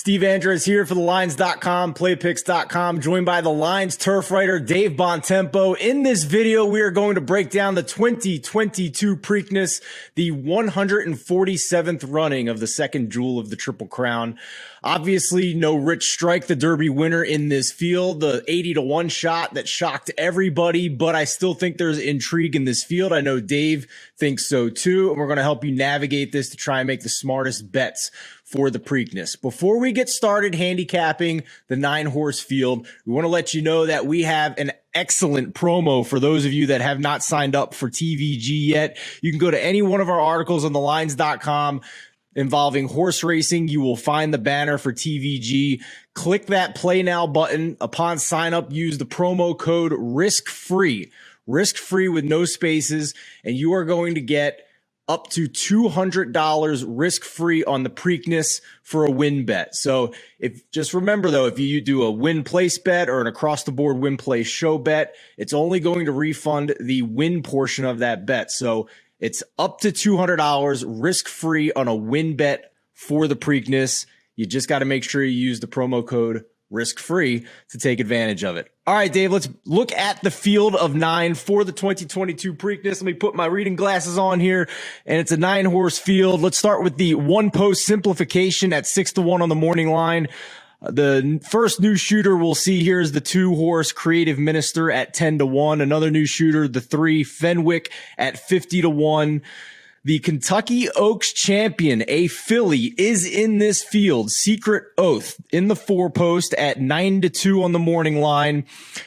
Steve Andres here for the Lines.com, playpicks.com, joined by the Lines turf writer Dave Bontempo. In this video, we are going to break down the 2022 Preakness, the 147th running of the second jewel of the Triple Crown. Obviously, no Rich Strike, the Derby winner in this field, the 80-1 shot that shocked everybody, but I still think there's intrigue in this field. I know Dave thinks so too, and we're going to help you navigate this to try and make the smartest bets for the Preakness. Before we get started handicapping the 9-horse field, we want to let you know that we have an excellent promo for those of you that have not signed up for TVG yet. You can go to any one of our articles on thelines.com involving horse racing. You will find the banner for TVG. Click that play now button. Upon sign up, use the promo code risk-free with no spaces, and you are going to get up to $200 risk-free on the Preakness for a win bet. So just remember though, if you do a win place bet or an across the board win place show bet, it's only going to refund the win portion of that bet. So it's up to $200 risk-free on a win bet for the Preakness. You just got to make sure you use the promo code risk-free to take advantage of it. All right, Dave, let's look at the field of 9 for the 2022 Preakness. Let me put my reading glasses on here, and it's a 9-horse field. Let's start with the one-post simplification at 6-1 on the morning line. The first new shooter we'll see here is the 2-horse Creative Minister at 10-1. Another new shooter, the 3 Fenwick at 50-1. The Kentucky Oaks champion, a filly, is in this field. Secret Oath in the 4-post at 9-2 on the morning line.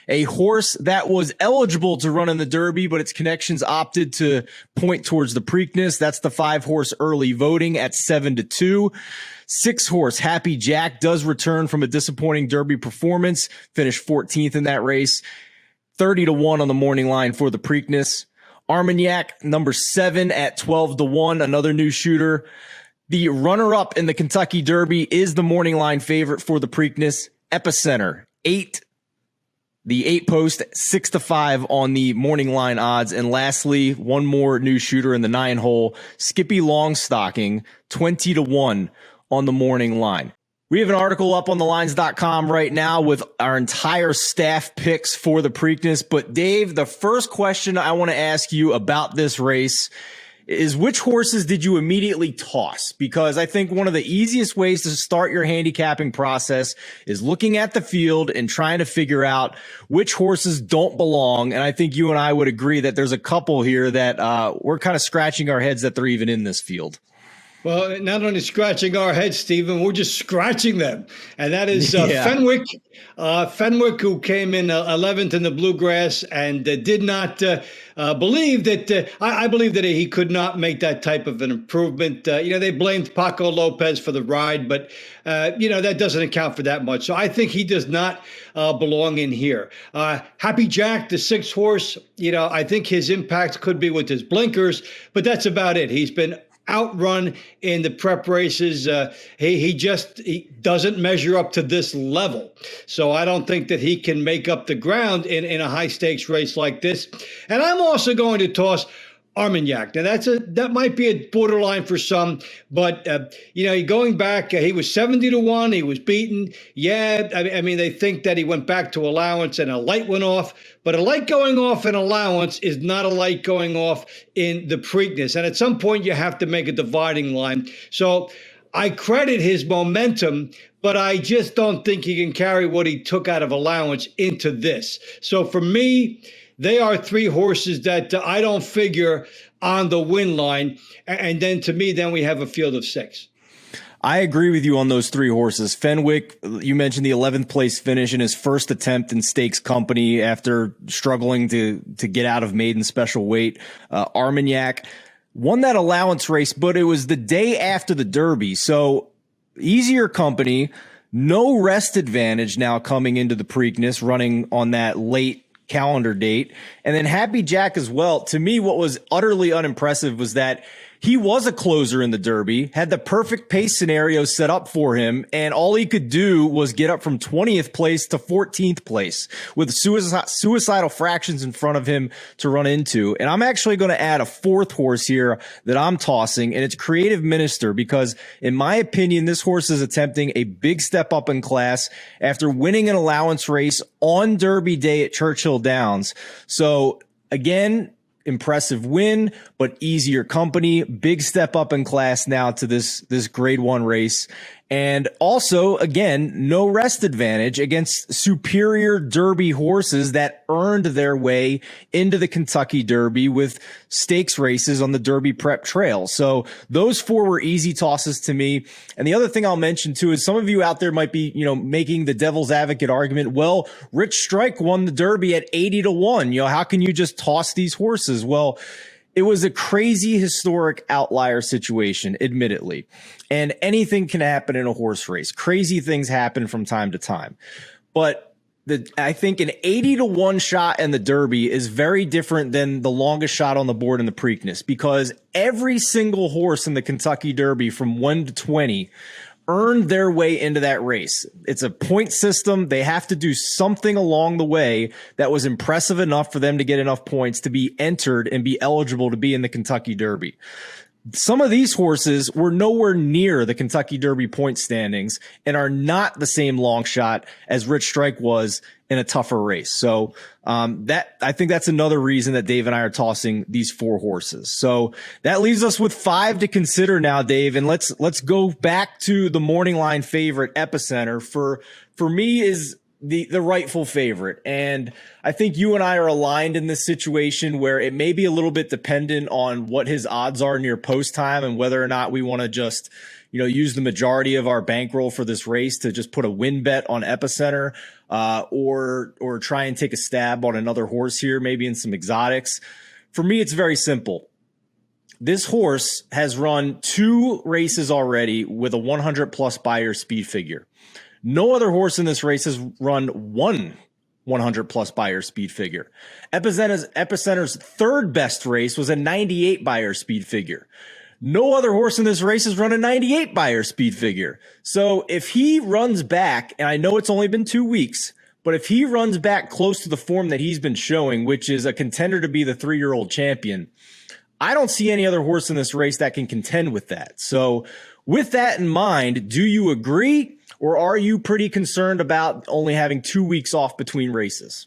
A horse that was eligible to run in the Derby, but its connections opted to point towards the Preakness. That's the 5-horse Early Voting at 7-2. 6-horse Happy Jack does return from a disappointing Derby performance. Finished 14th in that race. 30-1 on the morning line for the Preakness. Armagnac, number 7 at 12-1, another new shooter. The runner-up in the Kentucky Derby is the morning line favorite for the Preakness, Epicenter, 8. The 8-post, 6-5 on the morning line odds. And lastly, one more new shooter in the 9-hole, Skippy Longstocking, 20-1 on the morning line. We have an article up on thelines.com right now with our entire staff picks for the Preakness. But Dave, the first question I want to ask you about this race is, which horses did you immediately toss? Because I think one of the easiest ways to start your handicapping process is looking at the field and trying to figure out which horses don't belong. And I think you and I would agree that there's a couple here that we're kind of scratching our heads that they're even in this field. Well, not only scratching our heads, Stephen, we're just scratching them. And that is Fenwick. Fenwick, who came in 11th in the Bluegrass and did not believe that I believe that he could not make that type of an improvement. They blamed Paco Lopez for the ride, but, that doesn't account for that much. So I think he does not belong in here. Happy Jack, the 6-horse, I think his impact could be with his blinkers, but that's about it. He's been outrun in the prep races. He doesn't measure up to this level. So I don't think that he can make up the ground in a high stakes race like this. And I'm also going to toss Armagnac. Now that might be a borderline for some, but going back, he was 70-1. He was beaten. Yeah, I mean they think that he went back to allowance and a light went off, but a light going off in allowance is not a light going off in the Preakness. And at some point you have to make a dividing line. So I credit his momentum, but I just don't think he can carry what he took out of allowance into this. So for me, they are 3 horses that I don't figure on the win line. And then to me, then we have a field of 6. I agree with you on those 3 horses. Fenwick, you mentioned the 11th place finish in his first attempt in stakes company after struggling to get out of maiden special weight. Armagnac won that allowance race, but it was the day after the Derby. So easier company, no rest advantage now coming into the Preakness, running on that late calendar date. And then Happy Jack as well. To me, what was utterly unimpressive was that he was a closer in the Derby, had the perfect pace scenario set up for him, and all he could do was get up from 20th place to 14th place with suicidal fractions in front of him to run into. And I'm actually going to add a fourth horse here that I'm tossing, and it's Creative Minister, because in my opinion, this horse is attempting a big step up in class after winning an allowance race on Derby Day at Churchill Downs. So again, impressive win, but easier company, big step up in class now to this grade 1 race. And also, again, no rest advantage against superior Derby horses that earned their way into the Kentucky Derby with stakes races on the Derby Prep Trail. So those 4 were easy tosses to me. And the other thing I'll mention too is some of you out there might be, making the devil's advocate argument. Well, Rich Strike won the Derby at 80-1. How can you just toss these horses? Well, it was a crazy historic outlier situation, admittedly, and anything can happen in a horse race. Crazy things happen from time to time, but I think an 80-1 shot in the Derby is very different than the longest shot on the board in the Preakness, because every single horse in the Kentucky Derby from 1 to 20 earned their way into that race. It's a point system. They have to do something along the way that was impressive enough for them to get enough points to be entered and be eligible to be in the Kentucky Derby. Some of these horses were nowhere near the Kentucky Derby point standings and are not the same long shot as Rich Strike was in a tougher race. So I think that's another reason that Dave and I are tossing these 4 horses. So that leaves us with 5 to consider now, Dave. And let's go back to the morning line favorite, Epicenter. For me is the rightful favorite. And I think you and I are aligned in this situation where it may be a little bit dependent on what his odds are near post time and whether or not we want to just, use the majority of our bankroll for this race to just put a win bet on Epicenter, or try and take a stab on another horse here, maybe in some exotics. For me, it's very simple. This horse has run 2 races already with a 100 plus buyer speed figure. No other horse in this race has run 100 plus buyer speed figure. Epicenter's 3rd best race was a 98 buyer speed figure. No other horse in this race has run a 98 buyer speed figure. So if he runs back, and I know it's only been 2 weeks, but if he runs back close to the form that he's been showing, which is a contender to be the 3-year-old champion, I don't see any other horse in this race that can contend with that. So with that in mind, do you agree, or are you pretty concerned about only having 2 weeks off between races?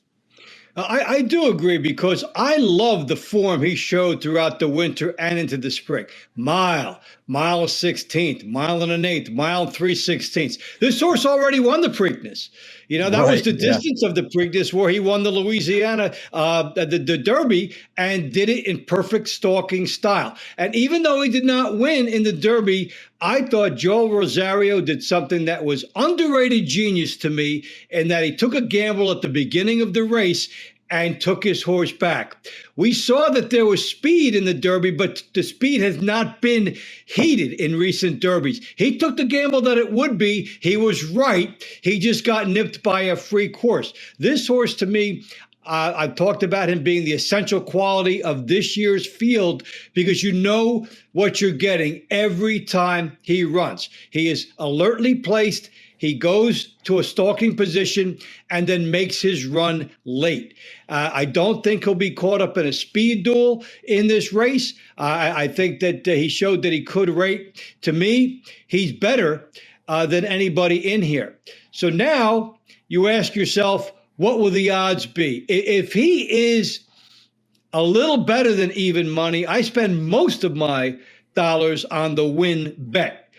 I do agree, because I love the form he showed throughout the winter and into the spring. Mile 16th, mile and an eighth, mile 3/16. This horse already won the Preakness. That was the distance of the Preakness where he won the Louisiana, the Derby, and did it in perfect stalking style. And even though he did not win in the Derby, I thought Joel Rosario did something that was underrated genius to me, in that he took a gamble at the beginning of the race and took his horse back. We saw that there was speed in the Derby, but the speed has not been heated in recent Derbies. He took the gamble that it would be. He was right. He just got nipped by a freak horse. This horse, to me, I've talked about him being the essential quality of this year's field, because you know what you're getting every time he runs. He is alertly placed. He goes to a stalking position and then makes his run late. I don't think he'll be caught up in a speed duel in this race. I think that he showed that he could rate. To me, he's better than anybody in here. So now you ask yourself, what will the odds be? If he is a little better than even money, I spend most of my dollars on the win bet,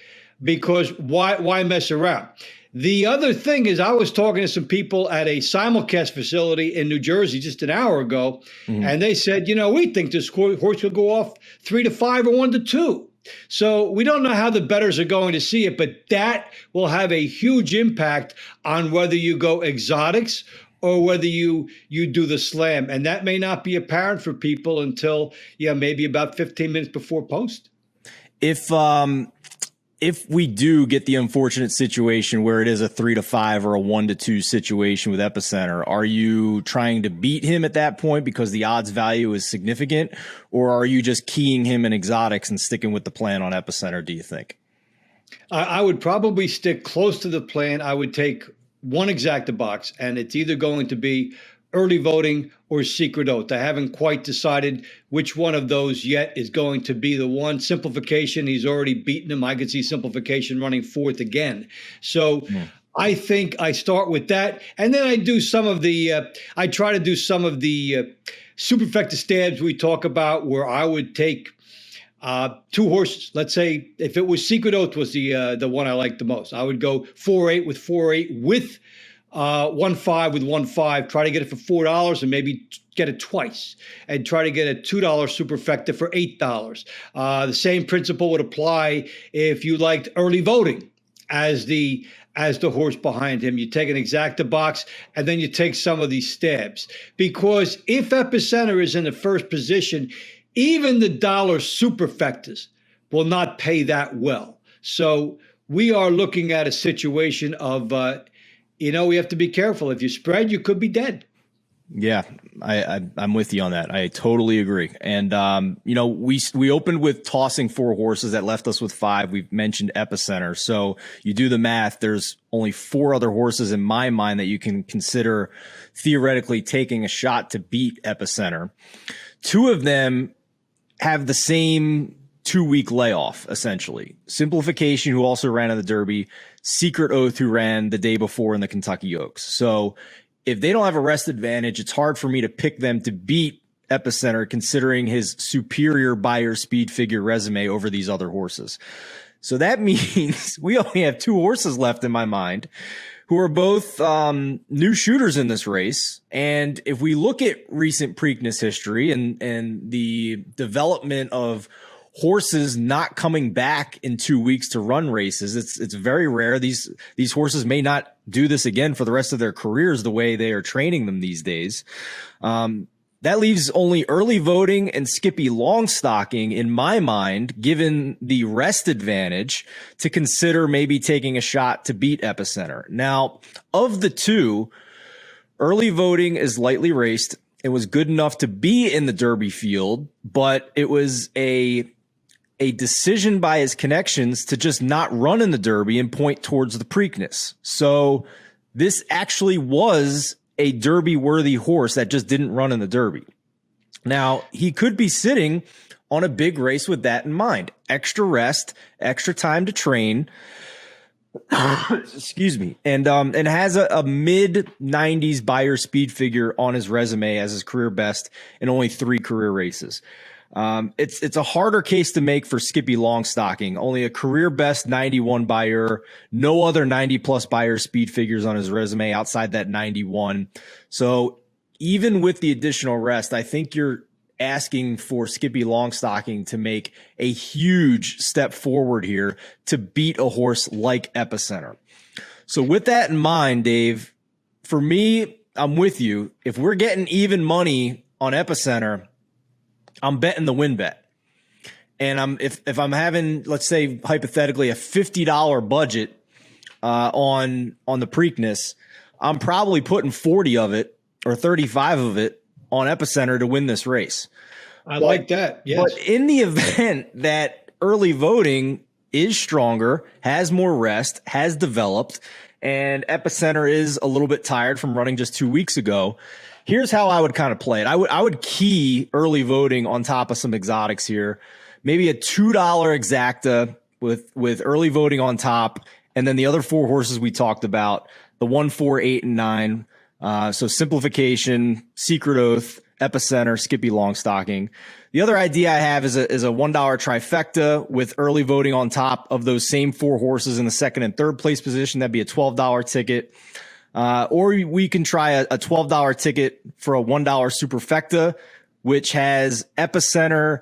because why mess around? The other thing is, I was talking to some people at a simulcast facility in New Jersey just an hour ago, and they said, we think this horse will go off 3 to 5 or 1 to 2. So we don't know how the bettors are going to see it, but that will have a huge impact on whether you go exotics or whether you do the slam. And that may not be apparent for people until, maybe about 15 minutes before post. if we do get the unfortunate situation where it is a 3-5 or a 1-2 situation with Epicenter, are you trying to beat him at that point because the odds value is significant, or are you just keying him in exotics and sticking with the plan on Epicenter, do you think? I would probably stick close to the plan. I would take one exacta box, and it's either going to be early voting or secret oath. I haven't quite decided which one of those yet is going to be the one. Simplification, he's already beaten him. I could see simplification running fourth again. So I think I start with that. And then I do some of the, I try to do some of the superfecta stabs we talk about, where I would take two horses. Let's say if it was secret oath was the one I liked the most, I would go 4-8 with 4-8 with 1-5 with 1-5, try to get it for $4 and maybe get it twice, and try to get a $2 superfecta for $8. The same principle would apply if you liked early voting as the horse behind him. You take an exacta box and then you take some of these stabs, because if Epicenter is in the first position, even the dollar superfectas will not pay that well. So we are looking at a situation of we have to be careful. If you spread, you could be dead. Yeah, I'm with you on that. I totally agree. And, we opened with tossing 4 horses. That left us with 5. We've mentioned Epicenter. So you do the math. There's only 4 other horses in my mind that you can consider theoretically taking a shot to beat Epicenter. 2 of them have the same 2-week layoff, essentially. Simplification, who also ran in the Derby, Secret Oath, who ran the day before in the Kentucky Oaks. So if they don't have a rest advantage, it's hard for me to pick them to beat Epicenter, considering his superior buyer speed figure resume over these other horses. So that means we only have 2 horses left in my mind who are both new shooters in this race. And if we look at recent Preakness history and the development of horses not coming back in 2 weeks to run races, it's very rare. These horses may not do this again for the rest of their careers the way they are training them these days. That leaves only early voting and Skippy Longstocking, in my mind, given the rest advantage, to consider maybe taking a shot to beat Epicenter. Now, of the 2, early voting is lightly raced. It was good enough to be in the Derby field, but it was a decision by his connections to just not run in the Derby and point towards the Preakness. So this actually was a Derby-worthy horse that just didn't run in the Derby. Now, he could be sitting on a big race with that in mind. Extra rest, extra time to train. Excuse me. And has a mid-90s buyer speed figure on his resume as his career best in only 3 career races. It's a harder case to make for Skippy Longstocking. Only a career best 91 buyer, no other 90+ buyer speed figures on his resume outside that 91. So even with the additional rest, I think you're asking for Skippy Longstocking to make a huge step forward here to beat a horse like Epicenter. So with that in mind, Dave, for me, I'm with you. If we're getting even money on Epicenter, I'm betting the win bet. And if I'm having, let's say, hypothetically, a $50 budget on the Preakness, I'm probably putting 40 of it or 35 of it on Epicenter to win this race. I like that. Yes. But in the event that early voting is stronger, has more rest, has developed, and Epicenter is a little bit tired from running just 2 weeks ago, here's how I would kind of play it. I would key early voting on top of some exotics here. Maybe a $2 exacta with early voting on top, and then the other 4 horses we talked about, the 1, 4, 8, and 9. So Simplification, Secret Oath, Epicenter, Skippy Longstocking. The other idea I have is a $1 trifecta with early voting on top of those same 4 horses in the second and third place position. That'd be a $12 ticket. Or we can try a $12 ticket for a $1 superfecta, which has Epicenter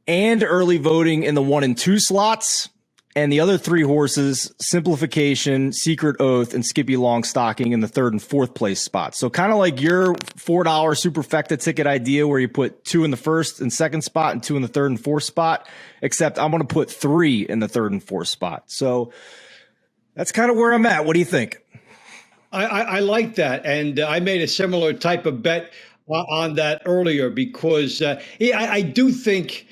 and early voting in the 1 and 2 slots. And the other three horses, Simplification, Secret Oath, and Skippy Longstocking in the third and fourth place spots. So kind of like your $4 Superfecta ticket idea where you put 2 in the first and second spot and 2 in the third and fourth spot, except I'm going to put 3 in the third and fourth spot. So that's kind of where I'm at. What do you think? I like that. And I made a similar type of bet on that earlier because I do think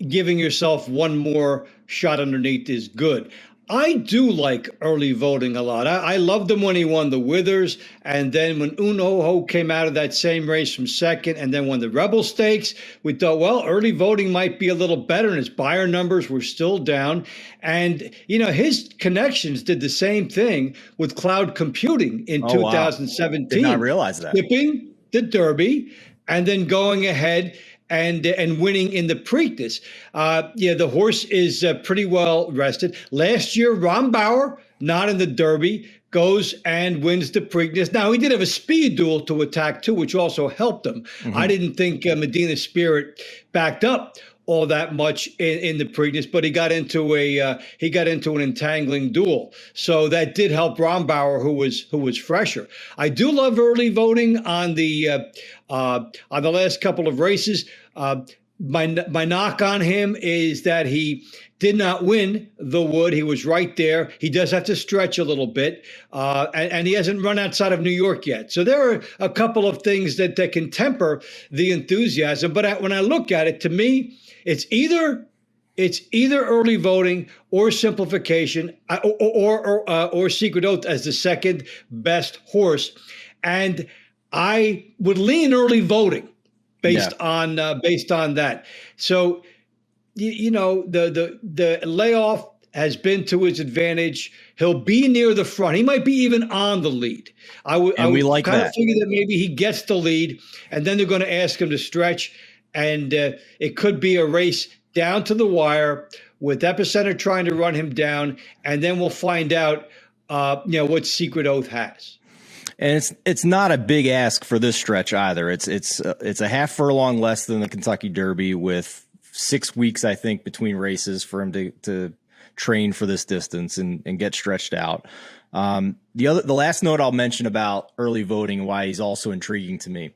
giving yourself one more shot underneath is good. I do like early voting a lot. I loved him when he won the Withers, and then when Unhoho came out of that same race from second, and then won the Rebel Stakes, we thought, well, early voting might be a little better, and his buyer numbers were still down. And, you know, his connections did the same thing with cloud computing in 2017. Wow. Did not realize that. Skipping the Derby and then going ahead and winning in the Preakness. The horse is pretty well rested. Last year, Rombauer, not in the Derby, goes and wins the Preakness. Now, he did have a speed duel to attack too, which also helped him. Mm-hmm. I didn't think Medina Spirit backed up all that much in the Preakness, but he got into an entangling duel, so that did help Rombauer, who was fresher. I do love early voting on the last couple of races. My knock on him is that he did not win the Wood. He was right there. He does have to stretch a little bit, and he hasn't run outside of New York yet. So there are a couple of things that can temper the enthusiasm. But when I look at it, to me, it's either early voting or Simplification or Secret Oath as the second best horse, and I would lean early voting based on that. So the layoff has been to his advantage. He'll be near the front. He might be even on the lead. I would kind of figure that maybe he gets the lead, and then they're going to ask him to stretch. And it could be a race down to the wire with Epicenter trying to run him down, and then we'll find out, what Secret Oath has. And it's not a big ask for this stretch either. It's a half furlong less than the Kentucky Derby with 6 weeks, I think, between races for him to train for this distance and get stretched out. The last note I'll mention about early voting and why he's also intriguing to me.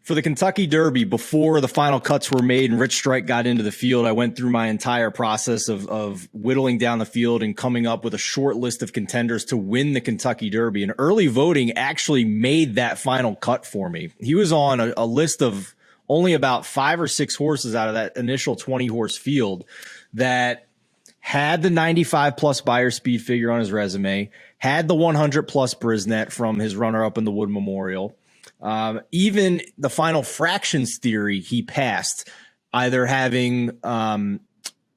For the Kentucky Derby, before the final cuts were made and Rich Strike got into the field, I went through my entire process of whittling down the field and coming up with a short list of contenders to win the Kentucky Derby. And early voting actually made that final cut for me. He was on a list of only about 5 or 6 horses out of that initial 20-horse field that had the 95-plus buyer speed figure on his resume, had the 100-plus Brisnet from his runner-up in the Wood Memorial. Even the final fractions theory he passed, either having in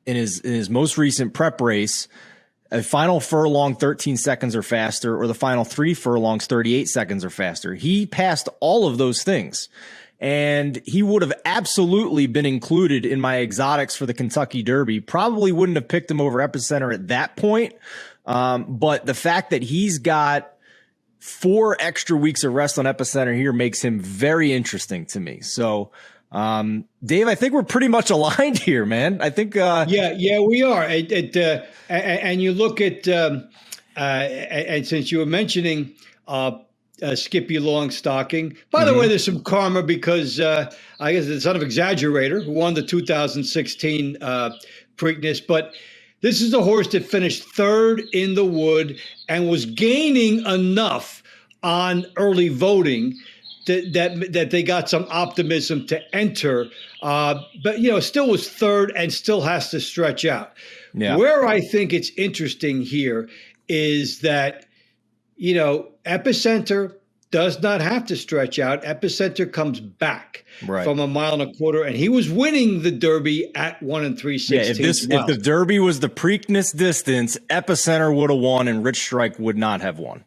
his most recent prep race a final furlong 13 seconds or faster, or the final 3 furlongs 38 seconds or faster. He passed all of those things, and he would have absolutely been included in my exotics for the Kentucky Derby. Probably wouldn't have picked him over Epicenter at that point, but the fact that he's got 4 extra weeks of rest on Epicenter here makes him very interesting to me. So, Dave, I think we're pretty much aligned here, man. I think, yeah, we are. And you look at, and since you were mentioning, Skippy Longstocking, by the way, there's some karma because, I guess the son of Exaggerator who won the 2016, Preakness, but this is a horse that finished 3rd in the Wood and was gaining enough on early voting that they got some optimism to enter. But, still was 3rd and still has to stretch out. Yeah. Where I think it's interesting here is that, Epicenter does not have to stretch out. Epicenter comes back from 1.25 miles, and he was winning the Derby at 1 3/16. Yeah, if the Derby was the Preakness distance, Epicenter would have won, and Rich Strike would not have won.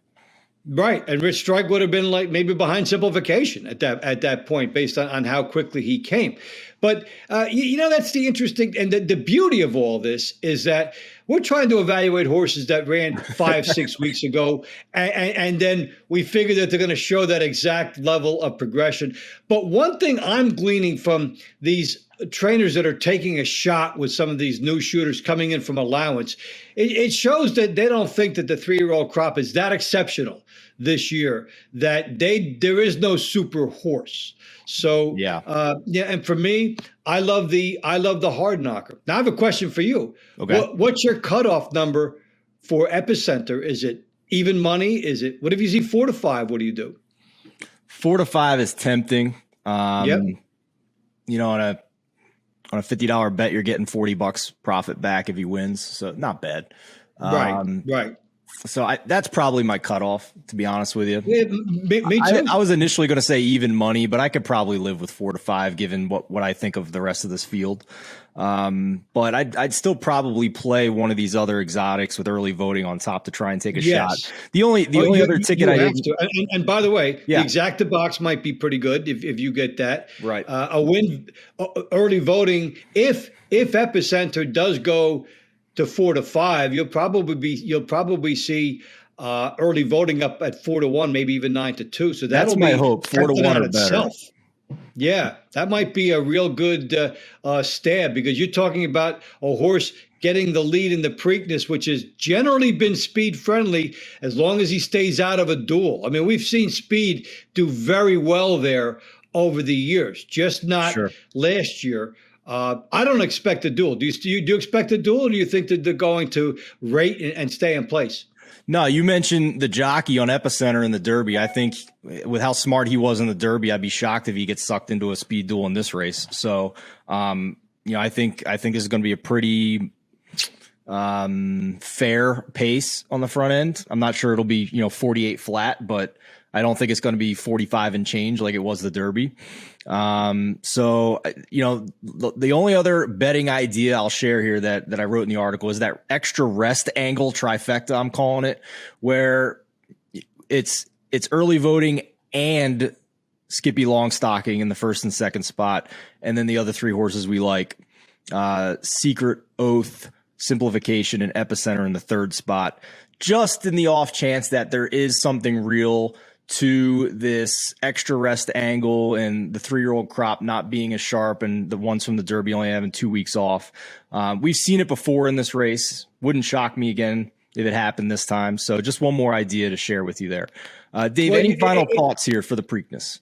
Right, and Rich Strike would have been maybe behind Simplification at that point, based on how quickly he came. But that's the interesting and the beauty of all this is that we're trying to evaluate horses that ran 5-6 weeks ago, and then we figure that they're going to show that exact level of progression. But one thing I'm gleaning from these trainers that are taking a shot with some of these new shooters coming in from allowance, it shows that they don't think that the 3-year-old crop is that exceptional this year, that there is no super horse. So and for me, I love the hard knocker. Now I have a question for you. Okay. What's your cutoff number for Epicenter? Is it even money? Is it, what if you see 4 to 5? What do you do? 4 to 5 is tempting. Yep. You know, on a $50 bet, you're getting $40 profit back if he wins. So not bad. Right. So that's probably my cutoff, to be honest with you. Yeah, me too. I was initially going to say even money, but I could probably live with 4 to 5 given what I think of the rest of this field. But I'd still probably play one of these other exotics with early voting on top to try and take a shot. The only other ticket I didn't. And by the way, the exacta box might be pretty good if you get that. Right. A win early voting. If Epicenter does go to 4 to 5, you'll probably see early voting up at 4 to 1, maybe even 9 to 2. So that's my hope. 4 to 1 or better. Yeah, that might be a real good stab, because you're talking about a horse getting the lead in the Preakness, which has generally been speed friendly as long as he stays out of a duel. I mean, we've seen Speed do very well there over the years, just not last year. I don't expect a duel. Do you expect a duel, or do you think that they're going to rate and stay in place? No, you mentioned the jockey on Epicenter in the Derby. I think with how smart he was in the Derby, I'd be shocked if he gets sucked into a speed duel in this race. So, I think this is going to be a pretty fair pace on the front end. I'm not sure it'll be 48 flat, but I don't think it's going to be 45 and change like it was the Derby. So, the only other betting idea I'll share here that I wrote in the article is that extra rest angle trifecta, I'm calling it, where it's early voting and Skippy Longstocking in the first and second spot. And then the other 3 horses we like, Secret, Oath, Simplification, and Epicenter in the third spot, just in the off chance that there is something real to this extra rest angle and the 3-year-old crop not being as sharp and the ones from the Derby only having 2 weeks off. We've seen it before in this race. Wouldn't shock me again if it happened this time. So just one more idea to share with you there. Dave, any final thoughts here for the Preakness?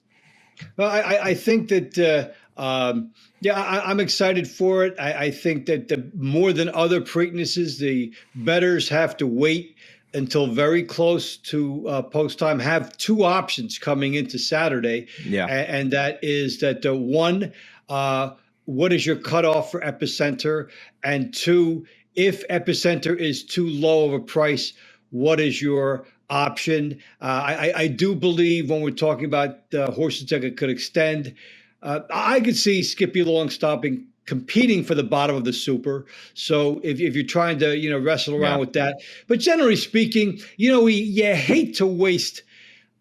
Well, I think that, I'm excited for it. I think that more than other Preaknesses, the bettors have to wait until very close to post time, have 2 options coming into Saturday. Yeah. And that is that one, what is your cutoff for Epicenter? And 2, if Epicenter is too low of a price, what is your option? I do believe when we're talking about horses that could extend, I could see Skippy Longstocking competing for the bottom of the super. So if you're trying to, wrestle around with that, but generally speaking, you hate to waste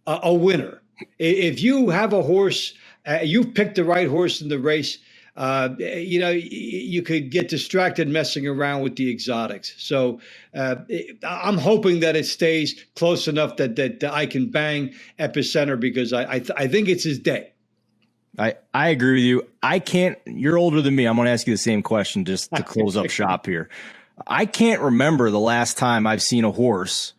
a winner. If you have a horse, you've picked the right horse in the race, you could get distracted messing around with the exotics. So I'm hoping that it stays close enough that I can bang Epicenter, because I think it's his day. I agree with you. I can't, you're older than me. I'm going to ask you the same question just to close up shop here. I can't remember the last time I've seen a horse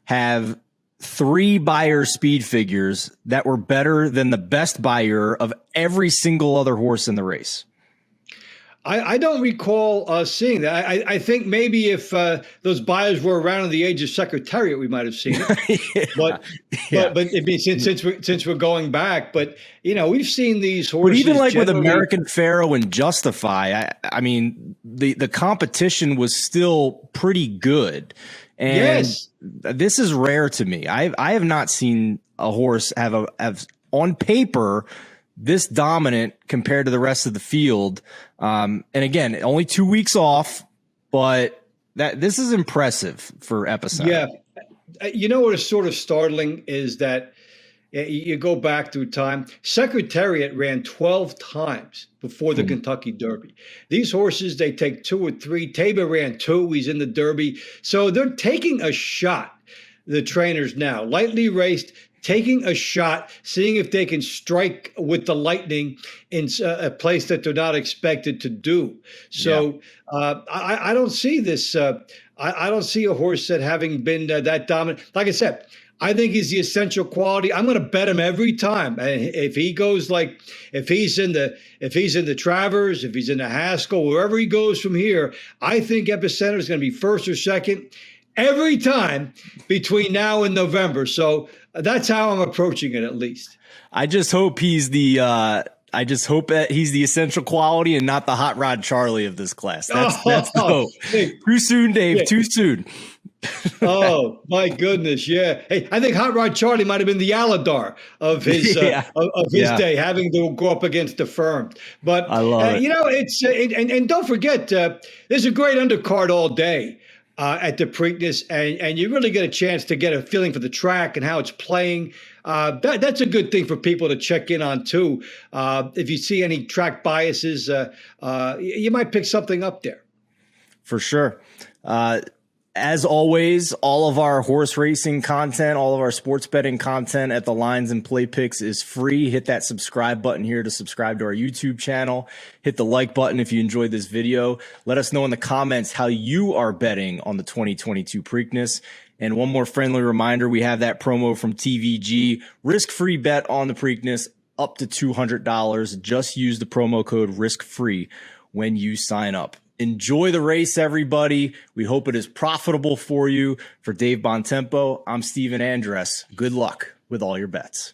have 3 Beyer speed figures that were better than the best Beyer of every single other horse in the race. I don't recall seeing that. I think maybe if those Beyers were around in the age of Secretariat, we might have seen it. But I mean, since we're going back, but we've seen these horses. But even like with American Pharaoh and Justify, I mean, the competition was still pretty good. And this is rare to me. I have not seen a horse have on paper this dominant compared to the rest of the field. And again, only 2 weeks off, but this is impressive for Epicenter. Yeah. You know what is sort of startling is that you go back through time. Secretariat ran 12 times before the Kentucky Derby. These horses, they take 2 or 3. Tabor ran 2. He's in the Derby. So they're taking a shot. the trainers now, lightly raced, taking a shot, seeing if they can strike with the lightning in a place that they're not expected to do. So I don't see this. I don't see a horse that having been that dominant. Like I said, I think he's the essential quality. I'm going to bet him every time. If he goes if he's in the Travers, if he's in the Haskell, wherever he goes from here, I think Epicenter is going to be first or second every time between now and November. So that's how I'm approaching it, at least. I just hope he's that he's the essential quality and not the Hot Rod Charlie of this class. That's the hope. Hey, too soon, Dave. Yeah. Too soon. Oh my goodness, yeah. Hey, I think Hot Rod Charlie might have been the Aladar of his day, having to go up against the firm. But I love it. You know, and don't forget, there's a great undercard all day at the Preakness, and you really get a chance to get a feeling for the track and how it's playing. That's a good thing for people to check in on too. If you see any track biases, you might pick something up there. For sure. As always, all of our horse racing content, all of our sports betting content at the Lines and Play Picks is free. Hit that subscribe button here to subscribe to our YouTube channel. Hit the like button if you enjoyed this video. Let us know in the comments how you are betting on the 2022 Preakness. And one more friendly reminder, we have that promo from TVG, risk-free bet on the Preakness up to $200. Just use the promo code risk-free when you sign up. Enjoy the race, everybody. We hope it is profitable for you. For Dave Bontempo, I'm Steven Andress. Good luck with all your bets.